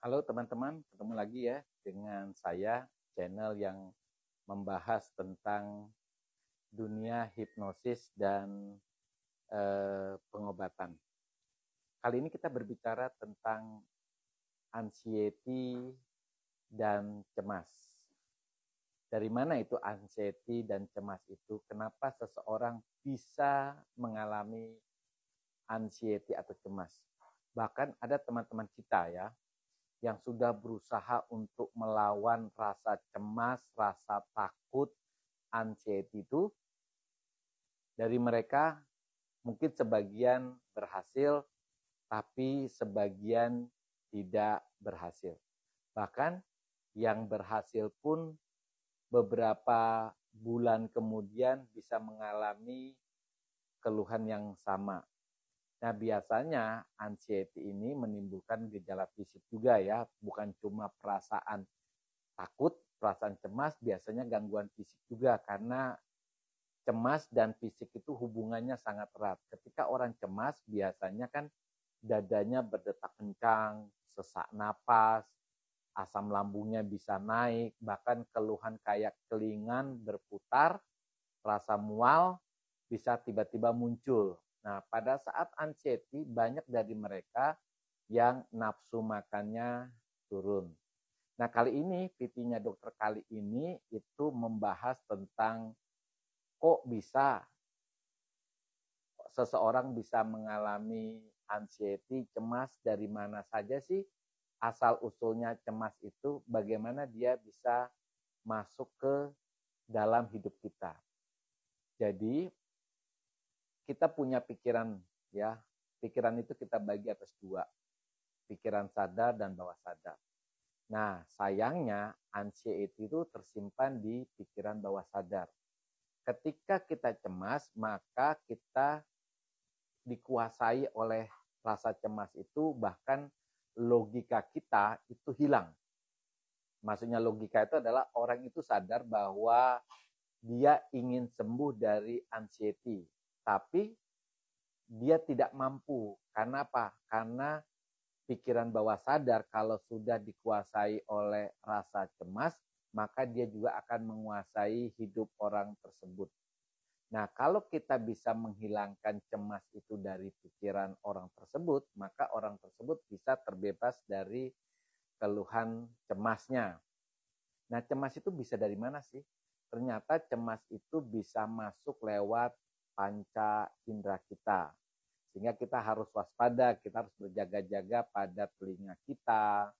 Halo teman-teman, ketemu lagi ya dengan saya, channel yang membahas tentang dunia hipnosis dan pengobatan. Kali ini kita berbicara tentang anxiety dan cemas. Dari mana itu anxiety dan cemas itu? Kenapa seseorang bisa mengalami anxiety atau cemas? Bahkan ada teman-teman kita ya, yang sudah berusaha untuk melawan rasa cemas, rasa takut, anxiety itu. Dari mereka mungkin sebagian berhasil, tapi sebagian tidak berhasil. Bahkan yang berhasil pun beberapa bulan kemudian bisa mengalami keluhan yang sama. Nah, biasanya anxiety ini menimbulkan gejala fisik juga ya, bukan cuma perasaan takut, perasaan cemas, biasanya gangguan fisik juga karena cemas dan fisik itu hubungannya sangat erat. Ketika orang cemas, biasanya kan dadanya berdetak kencang, sesak napas, asam lambungnya bisa naik, bahkan keluhan kayak kelingan berputar, rasa mual bisa tiba-tiba muncul. Nah, pada saat anxiety, banyak dari mereka yang nafsu makannya turun. Nah, kali ini, PT-nya dokter kali ini itu membahas tentang kok bisa seseorang bisa mengalami anxiety, cemas, dari mana saja sih asal-usulnya cemas itu, bagaimana dia bisa masuk ke dalam hidup kita. Jadi, kita punya pikiran ya. Pikiran itu kita bagi atas dua. Pikiran sadar dan bawah sadar. Nah, sayangnya anxiety itu tersimpan di pikiran bawah sadar. Ketika kita cemas, maka kita dikuasai oleh rasa cemas itu, bahkan logika kita itu hilang. Maksudnya logika itu adalah orang itu sadar bahwa dia ingin sembuh dari anxiety, tapi dia tidak mampu. Karena apa? Karena pikiran bawah sadar kalau sudah dikuasai oleh rasa cemas, maka dia juga akan menguasai hidup orang tersebut. Nah, kalau kita bisa menghilangkan cemas itu dari pikiran orang tersebut, maka orang tersebut bisa terbebas dari keluhan cemasnya. Nah, cemas itu bisa dari mana sih? Ternyata cemas itu bisa masuk lewat panca indera kita. Sehingga kita harus waspada, kita harus berjaga-jaga pada telinga kita,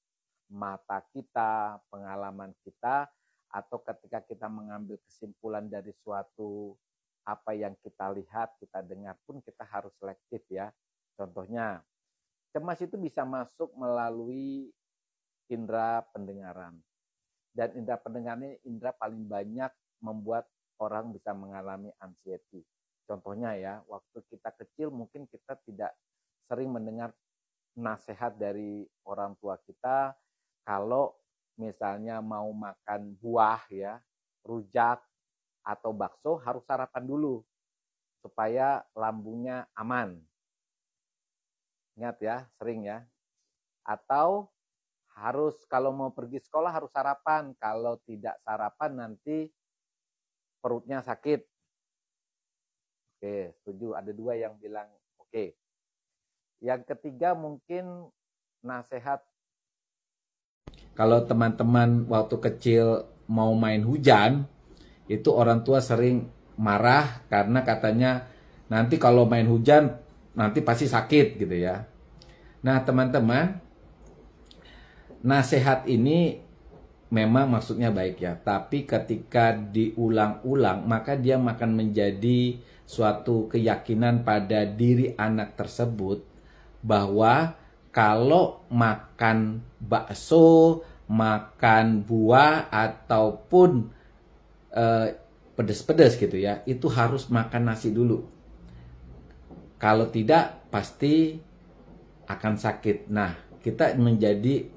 mata kita, pengalaman kita, atau ketika kita mengambil kesimpulan dari suatu apa yang kita lihat, kita dengar pun kita harus selektif ya. Contohnya, cemas itu bisa masuk melalui indera pendengaran. Dan indera pendengaran ini indera paling banyak membuat orang bisa mengalami anxiety. Contohnya ya, waktu kita kecil mungkin kita tidak sering mendengar nasihat dari orang tua kita kalau misalnya mau makan buah ya, rujak atau bakso harus sarapan dulu supaya lambungnya aman. Ingat ya, sering ya. Atau harus kalau mau pergi sekolah harus sarapan, kalau tidak sarapan nanti perutnya sakit. Oke, setuju. Ada dua yang bilang oke. Yang ketiga mungkin nasihat. Kalau teman-teman waktu kecil mau main hujan, itu orang tua sering marah karena katanya nanti kalau main hujan nanti pasti sakit gitu ya. Nah teman-teman, nasihat ini memang maksudnya baik ya, tapi ketika diulang-ulang maka dia akan menjadi suatu keyakinan pada diri anak tersebut bahwa kalau makan bakso, makan buah ataupun pedas-pedas gitu ya, itu harus makan nasi dulu. Kalau tidak pasti akan sakit. Nah, kita menjadi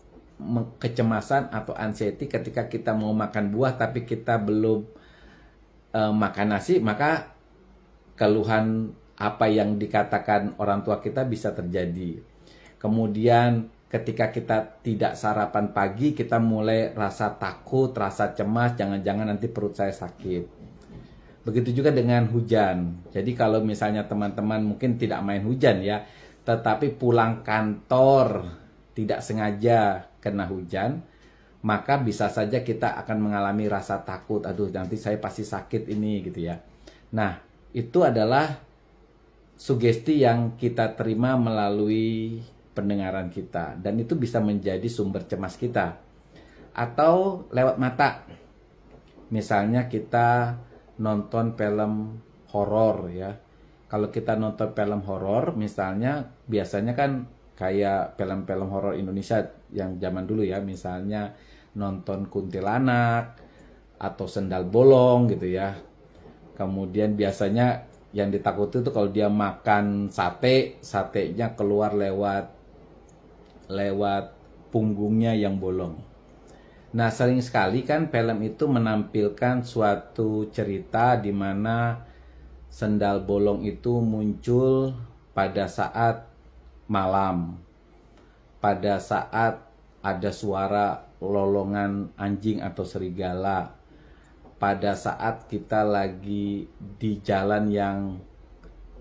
kecemasan atau anxiety ketika kita mau makan buah tapi kita belum makan nasi, maka keluhan apa yang dikatakan orang tua kita bisa terjadi. Kemudian ketika kita tidak sarapan pagi, kita mulai rasa takut, rasa cemas, jangan-jangan nanti perut saya sakit. Begitu juga dengan hujan. Jadi kalau misalnya teman-teman mungkin tidak main hujan ya, tetapi pulang kantor tidak sengaja kena hujan, maka bisa saja kita akan mengalami rasa takut. Aduh, nanti saya pasti sakit ini gitu ya. Nah, itu adalah sugesti yang kita terima melalui pendengaran kita, dan itu bisa menjadi sumber cemas kita. Atau lewat mata. Misalnya kita nonton film horor ya. Kalau kita nonton film horor misalnya, biasanya kan kayak film-film horor Indonesia yang zaman dulu ya, misalnya nonton kuntilanak atau sendal bolong gitu ya. Kemudian biasanya yang ditakuti itu kalau dia makan sate, satenya keluar lewat punggungnya yang bolong. Nah, sering sekali kan film itu menampilkan suatu cerita di mana sendal bolong itu muncul pada saat malam, pada saat ada suara lolongan anjing atau serigala, pada saat kita lagi di jalan yang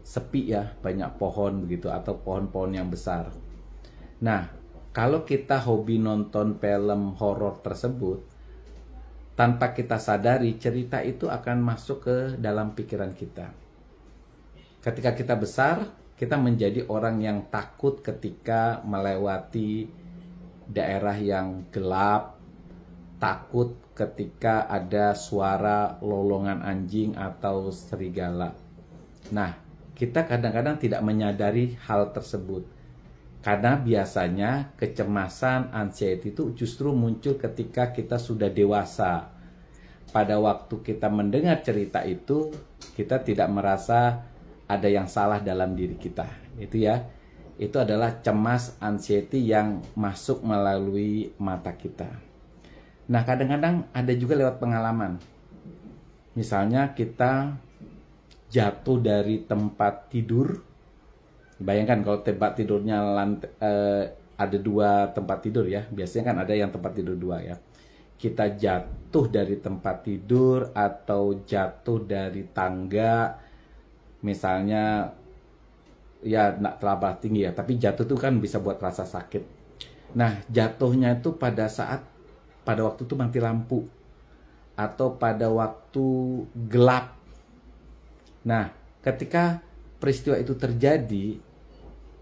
sepi ya, banyak pohon begitu atau pohon-pohon yang besar. Nah, kalau kita hobi nonton film horor tersebut, tanpa kita sadari cerita itu akan masuk ke dalam pikiran kita. Ketika kita besar, kita menjadi orang yang takut ketika melewati daerah yang gelap, takut ketika ada suara lolongan anjing atau serigala. Nah, kita kadang-kadang tidak menyadari hal tersebut. Karena biasanya kecemasan, anxiety itu justru muncul ketika kita sudah dewasa. Pada waktu kita mendengar cerita itu, kita tidak merasa ada yang salah dalam diri kita. Itu ya. Itu adalah cemas, anxiety yang masuk melalui mata kita. Nah, kadang-kadang ada juga lewat pengalaman. Misalnya kita jatuh dari tempat tidur. Bayangkan kalau tempat tidurnya ada 2 tempat tidur ya. Biasanya kan ada yang tempat tidur 2 ya. Kita jatuh dari tempat tidur atau jatuh dari tangga. Misalnya ya nggak terlalu tinggi ya, tapi jatuh itu kan bisa buat rasa sakit. Nah, jatuhnya itu pada waktu itu mati lampu atau pada waktu gelap. Nah, ketika peristiwa itu terjadi,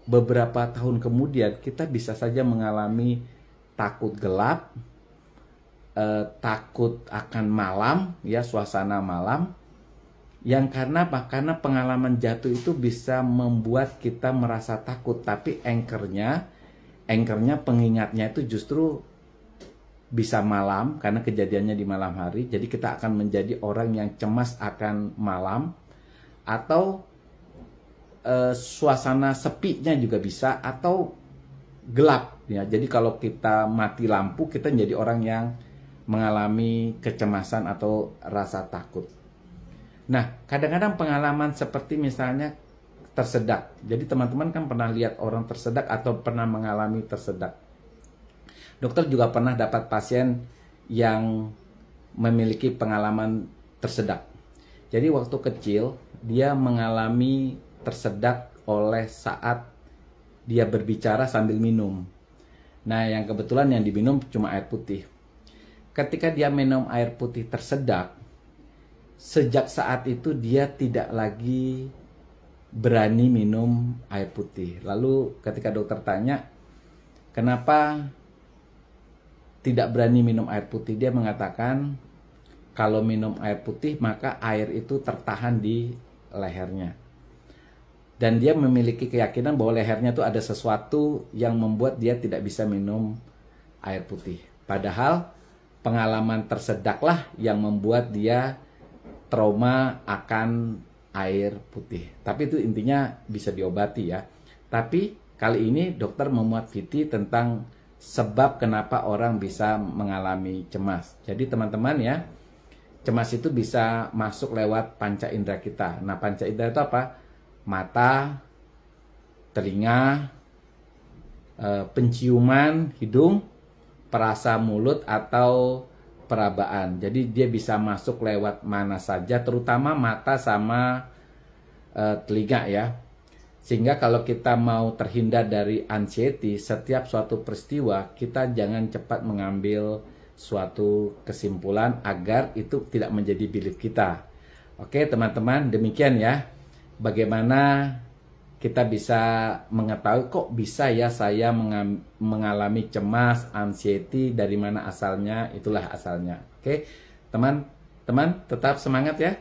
beberapa tahun kemudian kita bisa saja mengalami takut gelap, takut akan malam, ya suasana malam. Yang karena apa? Karena pengalaman jatuh itu bisa membuat kita merasa takut, tapi anchornya pengingatnya itu justru bisa malam, karena kejadiannya di malam hari. Jadi kita akan menjadi orang yang cemas akan malam, atau suasana sepinya juga bisa, atau gelap ya. Jadi kalau kita mati lampu, kita menjadi orang yang mengalami kecemasan atau rasa takut. Nah, kadang-kadang pengalaman seperti misalnya tersedak. Jadi teman-teman kan pernah lihat orang tersedak atau pernah mengalami tersedak. Dokter juga pernah dapat pasien yang memiliki pengalaman tersedak. Jadi waktu kecil dia mengalami tersedak oleh saat dia berbicara sambil minum. Nah, yang kebetulan yang diminum cuma air putih. Ketika dia minum air putih tersedak, sejak saat itu dia tidak lagi berani minum air putih. Lalu ketika dokter tanya, kenapa tidak berani minum air putih? Dia mengatakan, kalau minum air putih maka air itu tertahan di lehernya. Dan dia memiliki keyakinan bahwa lehernya itu ada sesuatu yang membuat dia tidak bisa minum air putih. Padahal pengalaman tersedaklah yang membuat dia trauma akan air putih. Tapi itu intinya bisa diobati ya. Tapi kali ini dokter memuat VT tentang sebab kenapa orang bisa mengalami cemas. Jadi teman-teman ya, cemas itu bisa masuk lewat panca indera kita. Nah, panca indera itu apa? Mata, telinga, penciuman hidung, perasa mulut, atau perabaan. Jadi dia bisa masuk lewat mana saja, terutama mata sama telinga ya. Sehingga kalau kita mau terhindar dari anxiety, setiap suatu peristiwa kita jangan cepat mengambil suatu kesimpulan agar itu tidak menjadi belief kita. Oke teman-teman, demikian ya. Bagaimana kita bisa mengetahui kok bisa ya saya mengalami cemas, anxiety, dari mana asalnya, itulah asalnya. Oke, teman-teman tetap semangat ya.